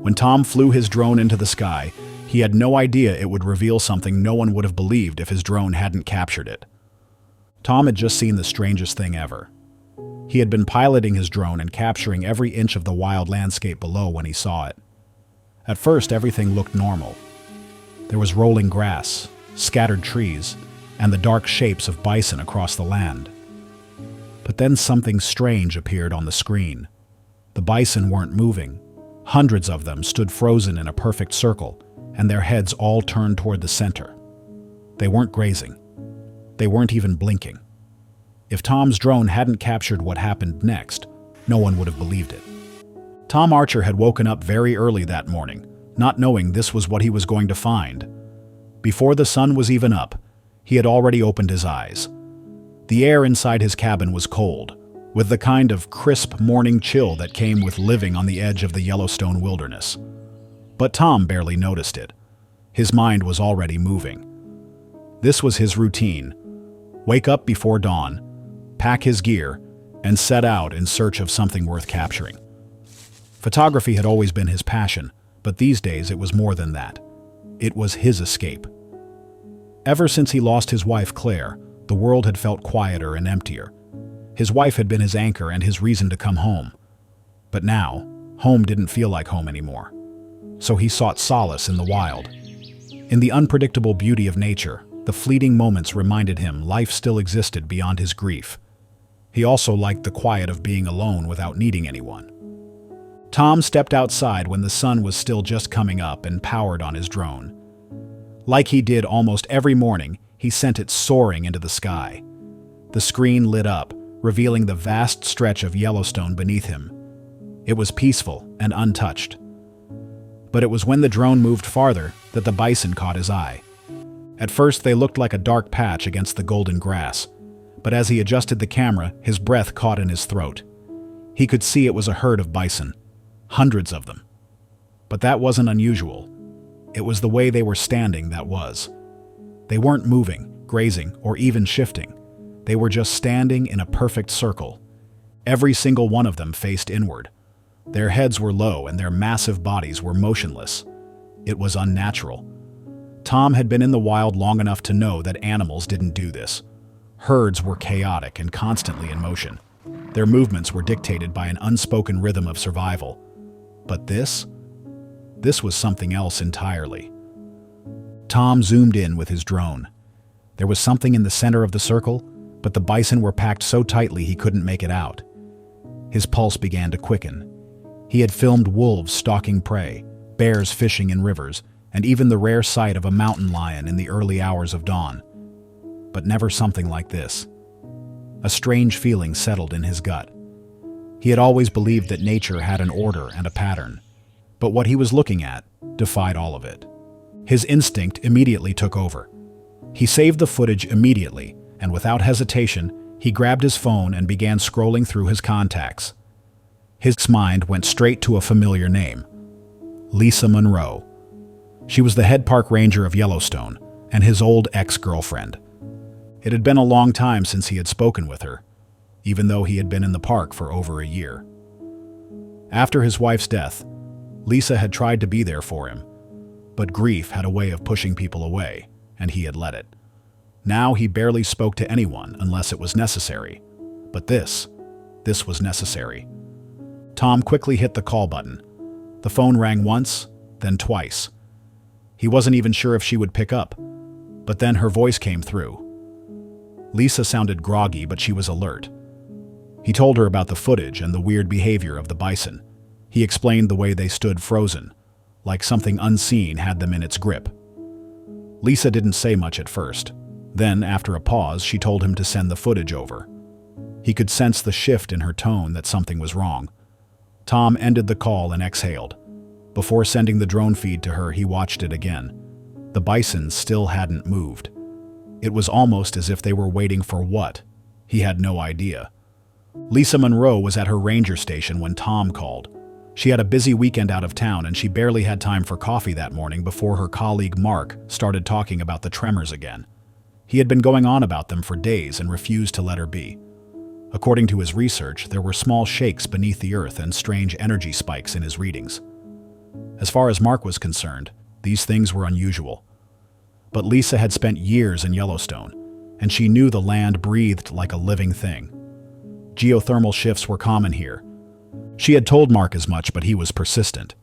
When Tom flew his drone into the sky, he had no idea it would reveal something no one would have believed if his drone hadn't captured it. Tom had just seen the strangest thing ever. He had been piloting his drone and capturing every inch of the wild landscape below when he saw it. At first, everything looked normal. There was rolling grass, scattered trees, and the dark shapes of bison across the land. But then something strange appeared on the screen. The bison weren't moving. Hundreds of them stood frozen in a perfect circle, and their heads all turned toward the center. They weren't grazing. They weren't even blinking. If Tom's drone hadn't captured what happened next, no one would have believed it. Tom Archer had woken up very early that morning, not knowing this was what he was going to find. Before the sun was even up, he had already opened his eyes. The air inside his cabin was cold, with the kind of crisp morning chill that came with living on the edge of the Yellowstone wilderness. But Tom barely noticed it. His mind was already moving. This was his routine: wake up before dawn, pack his gear, and set out in search of something worth capturing. Photography had always been his passion, but these days it was more than that. It was his escape. Ever since he lost his wife Claire, the world had felt quieter and emptier. His wife had been his anchor and his reason to come home. But now, home didn't feel like home anymore. So he sought solace in the wild. In the unpredictable beauty of nature, the fleeting moments reminded him life still existed beyond his grief. He also liked the quiet of being alone without needing anyone. Tom stepped outside when the sun was still just coming up and powered on his drone. Like he did almost every morning, he sent it soaring into the sky. The screen lit up, revealing the vast stretch of Yellowstone beneath him. It was peaceful and untouched. But it was when the drone moved farther that the bison caught his eye. At first, they looked like a dark patch against the golden grass, but as he adjusted the camera, his breath caught in his throat. He could see it was a herd of bison, hundreds of them. But that wasn't unusual. It was the way they were standing that was. They weren't moving, grazing, or even shifting. They were just standing in a perfect circle. Every single one of them faced inward. Their heads were low and their massive bodies were motionless. It was unnatural. Tom had been in the wild long enough to know that animals didn't do this. Herds were chaotic and constantly in motion. Their movements were dictated by an unspoken rhythm of survival. But this was something else entirely. Tom zoomed in with his drone. There was something in the center of the circle, but the bison were packed so tightly he couldn't make it out. His pulse began to quicken. He had filmed wolves stalking prey, bears fishing in rivers, and even the rare sight of a mountain lion in the early hours of dawn. But never something like this. A strange feeling settled in his gut. He had always believed that nature had an order and a pattern, but what he was looking at defied all of it. His instinct immediately took over. He saved the footage immediately, and without hesitation, he grabbed his phone and began scrolling through his contacts. His mind went straight to a familiar name: Lisa Monroe. She was the head park ranger of Yellowstone and his old ex-girlfriend. It had been a long time since he had spoken with her, even though he had been in the park for over a year. After his wife's death, Lisa had tried to be there for him, but grief had a way of pushing people away, and he had let it. Now he barely spoke to anyone unless it was necessary. But this was necessary. Tom quickly hit the call button. The phone rang once, then twice. He wasn't even sure if she would pick up, but then her voice came through. Lisa sounded groggy, but she was alert. He told her about the footage and the weird behavior of the bison. He explained the way they stood frozen, like something unseen had them in its grip. Lisa didn't say much at first. Then, after a pause, she told him to send the footage over. He could sense the shift in her tone that something was wrong. Tom ended the call and exhaled. Before sending the drone feed to her, he watched it again. The bison still hadn't moved. It was almost as if they were waiting for what? He had no idea. Lisa Monroe was at her ranger station when Tom called. She had a busy weekend out of town and she barely had time for coffee that morning before her colleague Mark started talking about the tremors again. He had been going on about them for days and refused to let her be. According to his research, there were small shakes beneath the earth and strange energy spikes in his readings. As far as Mark was concerned, these things were unusual. But Lisa had spent years in Yellowstone, and she knew the land breathed like a living thing. Geothermal shifts were common here. She had told Mark as much, but he was persistent.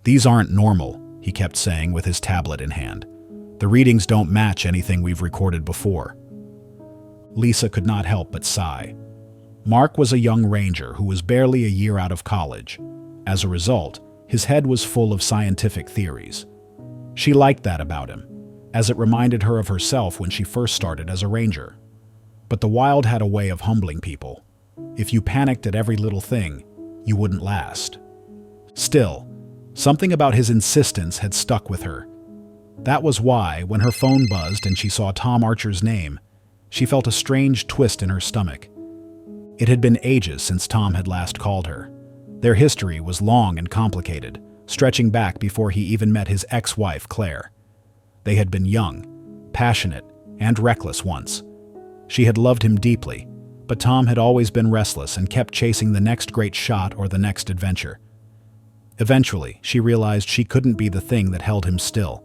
"These aren't normal," he kept saying with his tablet in hand. "The readings don't match anything we've recorded before." Lisa could not help but sigh. Mark was a young ranger who was barely a year out of college. As a result, his head was full of scientific theories. She liked that about him, as it reminded her of herself when she first started as a ranger. But the wild had a way of humbling people. If you panicked at every little thing, you wouldn't last. Still, something about his insistence had stuck with her. That was why, when her phone buzzed and she saw Tom Archer's name, she felt a strange twist in her stomach. It had been ages since Tom had last called her. Their history was long and complicated, stretching back before he even met his ex-wife, Claire. They had been young, passionate, and reckless once. She had loved him deeply, but Tom had always been restless and kept chasing the next great shot or the next adventure. Eventually, she realized she couldn't be the thing that held him still.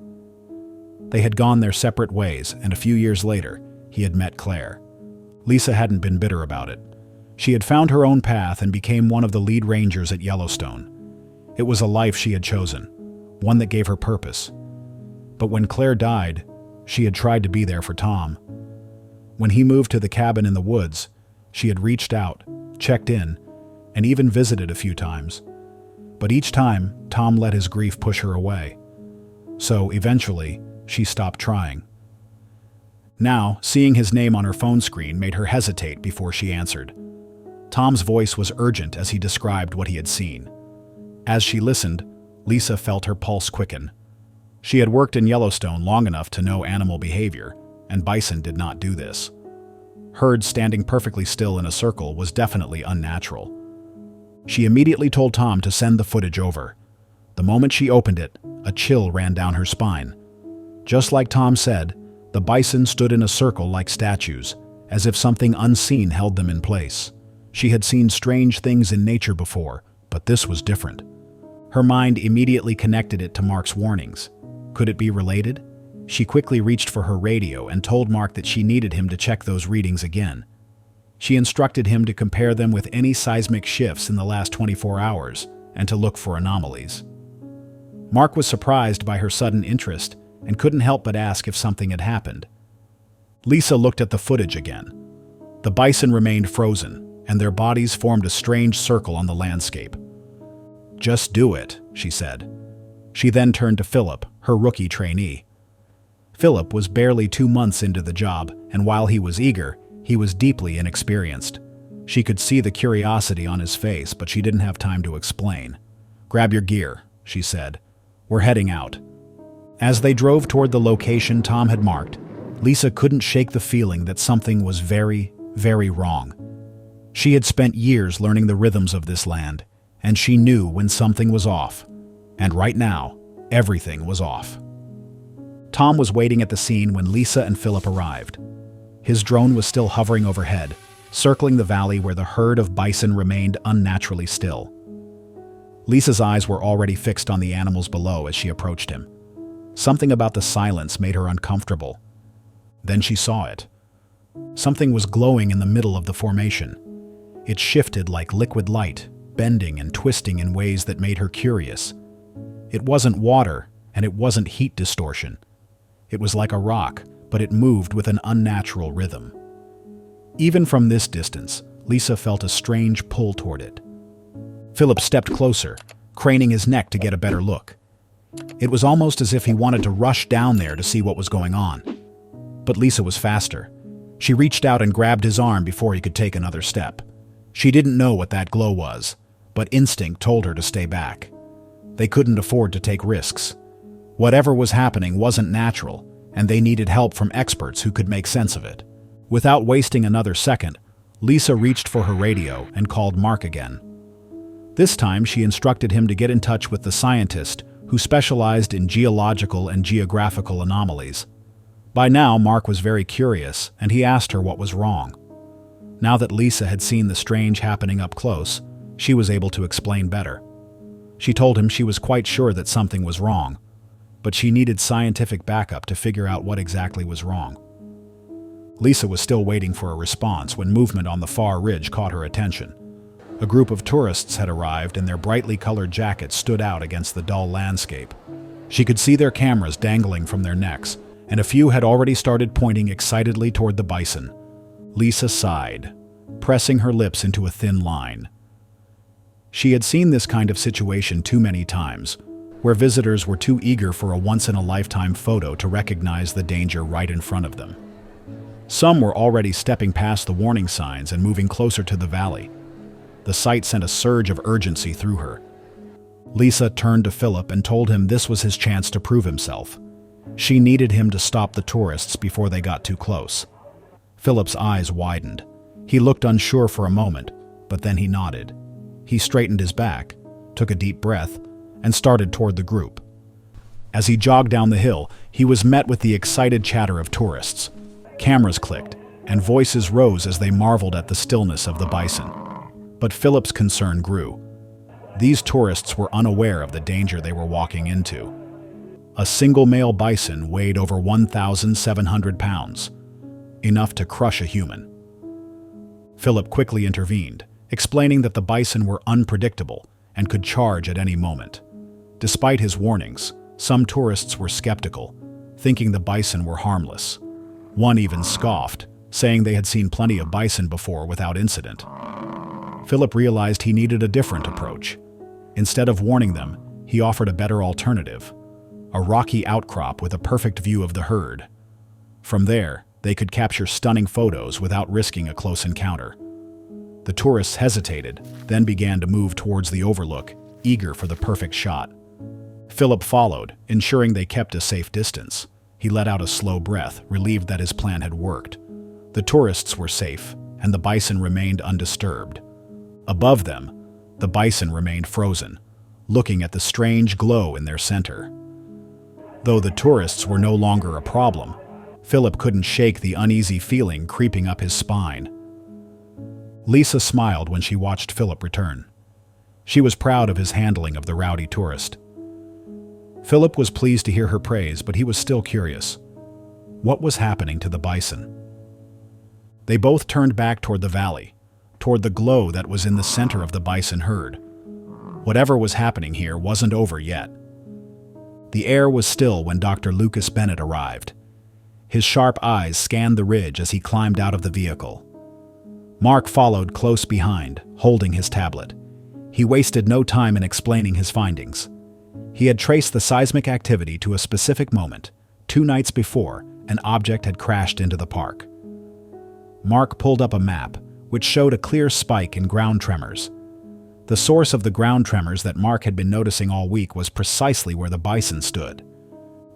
They had gone their separate ways, and a few years later, he had met Claire. Lisa hadn't been bitter about it. She had found her own path and became one of the lead rangers at Yellowstone. It was a life she had chosen, one that gave her purpose. But when Claire died, she had tried to be there for Tom. When he moved to the cabin in the woods, she had reached out, checked in, and even visited a few times. But each time, Tom let his grief push her away. So, eventually, she stopped trying. Now, seeing his name on her phone screen made her hesitate before she answered. Tom's voice was urgent as he described what he had seen. As she listened, Lisa felt her pulse quicken. She had worked in Yellowstone long enough to know animal behavior, and bison did not do this. Herds standing perfectly still in a circle was definitely unnatural. She immediately told Tom to send the footage over. The moment she opened it, a chill ran down her spine. Just like Tom said, the bison stood in a circle like statues, as if something unseen held them in place. She had seen strange things in nature before, but this was different. Her mind immediately connected it to Mark's warnings. Could it be related? She quickly reached for her radio and told Mark that she needed him to check those readings again. She instructed him to compare them with any seismic shifts in the last 24 hours and to look for anomalies. Mark was surprised by her sudden interest and couldn't help but ask if something had happened. Lisa looked at the footage again. The bison remained frozen, and their bodies formed a strange circle on the landscape. "Just do it," she said. She then turned to Philip, her rookie trainee. Philip was barely 2 months into the job, and while he was eager, he was deeply inexperienced. She could see the curiosity on his face, but she didn't have time to explain. "Grab your gear," she said. "We're heading out." As they drove toward the location Tom had marked, Lisa couldn't shake the feeling that something was very, very wrong. She had spent years learning the rhythms of this land, and she knew when something was off. And right now, everything was off. Tom was waiting at the scene when Lisa and Philip arrived. His drone was still hovering overhead, circling the valley where the herd of bison remained unnaturally still. Lisa's eyes were already fixed on the animals below as she approached him. Something about the silence made her uncomfortable. Then she saw it. Something was glowing in the middle of the formation. It shifted like liquid light, bending and twisting in ways that made her curious. It wasn't water, and it wasn't heat distortion. It was like a rock, but it moved with an unnatural rhythm. Even from this distance, Lisa felt a strange pull toward it. Philip stepped closer, craning his neck to get a better look. It was almost as if he wanted to rush down there to see what was going on. But Lisa was faster. She reached out and grabbed his arm before he could take another step. She didn't know what that glow was, but instinct told her to stay back. They couldn't afford to take risks. Whatever was happening wasn't natural, and they needed help from experts who could make sense of it. Without wasting another second, Lisa reached for her radio and called Mark again. This time, she instructed him to get in touch with the scientist who specialized in geological and geographical anomalies. By now, Mark was very curious, and he asked her what was wrong. Now that Lisa had seen the strange happening up close, she was able to explain better. She told him she was quite sure that something was wrong, but she needed scientific backup to figure out what exactly was wrong. Lisa was still waiting for a response when movement on the far ridge caught her attention. A group of tourists had arrived and their brightly colored jackets stood out against the dull landscape. She could see their cameras dangling from their necks, and a few had already started pointing excitedly toward the bison. Lisa sighed, pressing her lips into a thin line. She had seen this kind of situation too many times, where visitors were too eager for a once-in-a-lifetime photo to recognize the danger right in front of them. Some were already stepping past the warning signs and moving closer to the valley. The sight sent a surge of urgency through her. Lisa turned to Philip and told him this was his chance to prove himself. She needed him to stop the tourists before they got too close. Philip's eyes widened. He looked unsure for a moment, but then he nodded. He straightened his back, took a deep breath, and started toward the group. As he jogged down the hill, he was met with the excited chatter of tourists. Cameras clicked, and voices rose as they marveled at the stillness of the bison. But Philip's concern grew. These tourists were unaware of the danger they were walking into. A single male bison weighed over 1,700 pounds, enough to crush a human. Philip quickly intervened, explaining that the bison were unpredictable and could charge at any moment. Despite his warnings, some tourists were skeptical, thinking the bison were harmless. One even scoffed, saying they had seen plenty of bison before without incident. Philip realized he needed a different approach. Instead of warning them, he offered a better alternative, a rocky outcrop with a perfect view of the herd. From there, they could capture stunning photos without risking a close encounter. The tourists hesitated, then began to move towards the overlook, eager for the perfect shot. Philip followed, ensuring they kept a safe distance. He let out a slow breath, relieved that his plan had worked. The tourists were safe, and the bison remained undisturbed. Above them, the bison remained frozen, looking at the strange glow in their center. Though the tourists were no longer a problem, Philip couldn't shake the uneasy feeling creeping up his spine. Lisa smiled when she watched Philip return. She was proud of his handling of the rowdy tourist. Philip was pleased to hear her praise, but he was still curious. What was happening to the bison? They both turned back toward the valley, toward the glow that was in the center of the bison herd. Whatever was happening here wasn't over yet. The air was still when Dr. Lucas Bennett arrived. His sharp eyes scanned the ridge as he climbed out of the vehicle. Mark followed close behind, holding his tablet. He wasted no time in explaining his findings. He had traced the seismic activity to a specific moment. 2 nights before, an object had crashed into the park. Mark pulled up a map, which showed a clear spike in ground tremors. The source of the ground tremors that Mark had been noticing all week was precisely where the bison stood.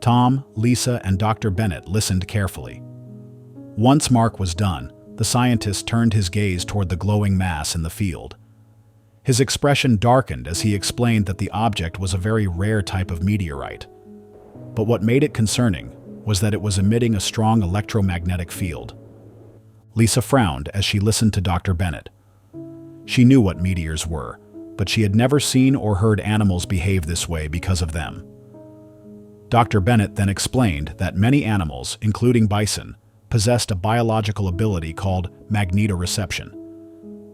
Tom, Lisa, and Dr. Bennett listened carefully. Once Mark was done, the scientist turned his gaze toward the glowing mass in the field. His expression darkened as he explained that the object was a very rare type of meteorite. But what made it concerning was that it was emitting a strong electromagnetic field. Lisa frowned as she listened to Dr. Bennett. She knew what meteors were, but she had never seen or heard animals behave this way because of them. Dr. Bennett then explained that many animals, including bison, possessed a biological ability called magnetoreception.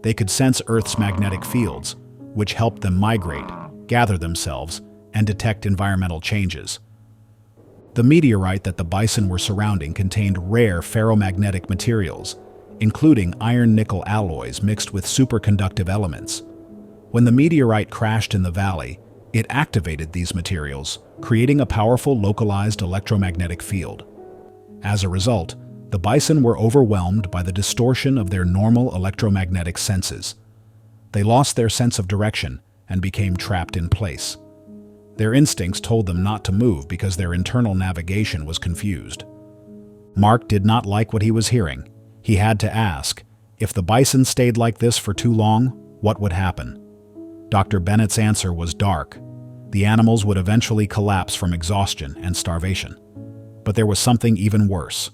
They could sense Earth's magnetic fields, which helped them migrate, gather themselves, and detect environmental changes. The meteorite that the bison were surrounding contained rare ferromagnetic materials, including iron-nickel alloys mixed with superconductive elements. When the meteorite crashed in the valley, it activated these materials, creating a powerful localized electromagnetic field. As a result, the bison were overwhelmed by the distortion of their normal electromagnetic senses. They lost their sense of direction and became trapped in place. Their instincts told them not to move because their internal navigation was confused. Mark did not like what he was hearing. He had to ask, if the bison stayed like this for too long, what would happen? Dr. Bennett's answer was dark. The animals would eventually collapse from exhaustion and starvation. But there was something even worse.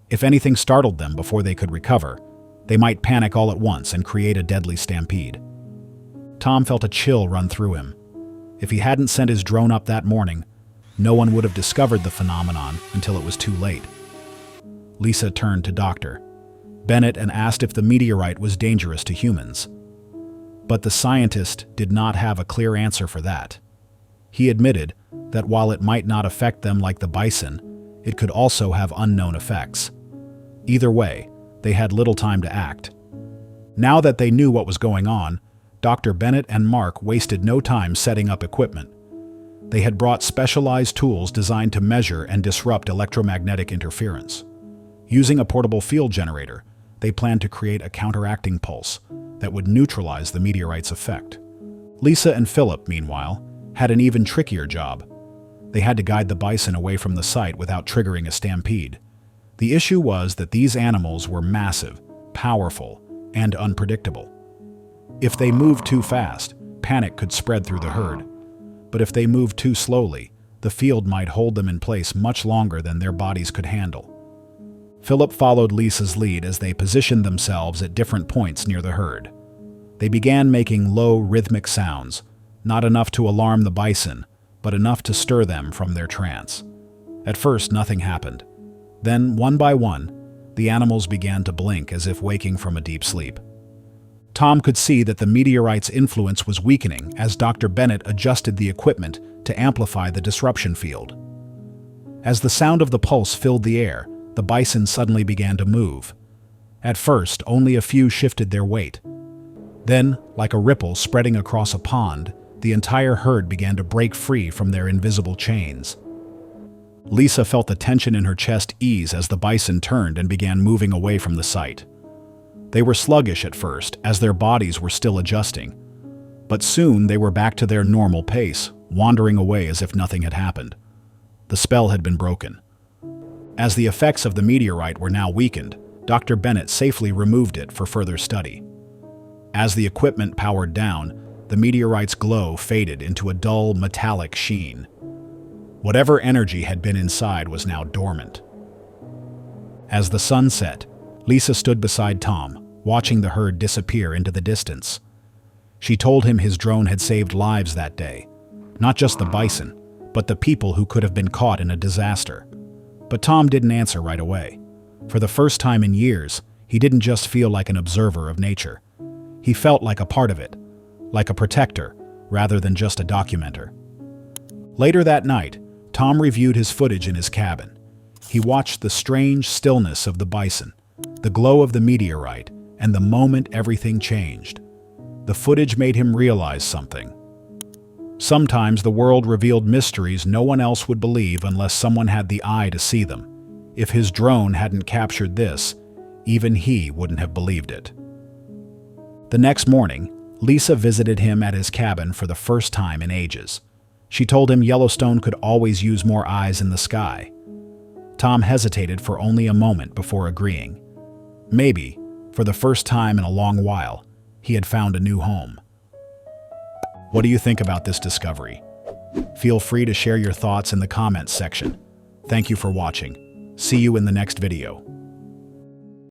If anything startled them before they could recover, they might panic all at once and create a deadly stampede. Tom felt a chill run through him. If he hadn't sent his drone up that morning, no one would have discovered the phenomenon until it was too late. Lisa turned to Dr. Bennett and asked if the meteorite was dangerous to humans. But the scientist did not have a clear answer for that. He admitted that while it might not affect them like the bison, it could also have unknown effects. Either way, they had little time to act. Now that they knew what was going on, Dr. Bennett and Mark wasted no time setting up equipment. They had brought specialized tools designed to measure and disrupt electromagnetic interference. Using a portable field generator, they planned to create a counteracting pulse that would neutralize the meteorite's effect. Lisa and Philip, meanwhile, had an even trickier job. They had to guide the bison away from the site without triggering a stampede. The issue was that these animals were massive, powerful, and unpredictable. If they moved too fast, panic could spread through the herd. But if they moved too slowly, the field might hold them in place much longer than their bodies could handle. Philip followed Lisa's lead as they positioned themselves at different points near the herd. They began making low, rhythmic sounds, not enough to alarm the bison, but enough to stir them from their trance. At first, nothing happened. Then, one by one, the animals began to blink as if waking from a deep sleep. Tom could see that the meteorite's influence was weakening as Dr. Bennett adjusted the equipment to amplify the disruption field. As the sound of the pulse filled the air, the bison suddenly began to move. At first, only a few shifted their weight. Then, like a ripple spreading across a pond, the entire herd began to break free from their invisible chains. Lisa felt the tension in her chest ease as the bison turned and began moving away from the site. They were sluggish at first, as their bodies were still adjusting. But soon they were back to their normal pace, wandering away as if nothing had happened. The spell had been broken. As the effects of the meteorite were now weakened, Dr. Bennett safely removed it for further study. As the equipment powered down, the meteorite's glow faded into a dull, metallic sheen. Whatever energy had been inside was now dormant. As the sun set, Lisa stood beside Tom, watching the herd disappear into the distance. She told him his drone had saved lives that day, not just the bison, but the people who could have been caught in a disaster. But Tom didn't answer right away. For the first time in years, he didn't just feel like an observer of nature. He felt like a part of it, like a protector, rather than just a documenter. Later that night, Tom reviewed his footage in his cabin. He watched the strange stillness of the bison, the glow of the meteorite, and the moment everything changed. The footage made him realize something. Sometimes the world revealed mysteries no one else would believe unless someone had the eye to see them. If his drone hadn't captured this, even he wouldn't have believed it. The next morning, Lisa visited him at his cabin for the first time in ages. She told him Yellowstone could always use more eyes in the sky. Tom hesitated for only a moment before agreeing. Maybe, for the first time in a long while, he had found a new home. What do you think about this discovery? Feel free to share your thoughts in the comments section. Thank you for watching. See you in the next video.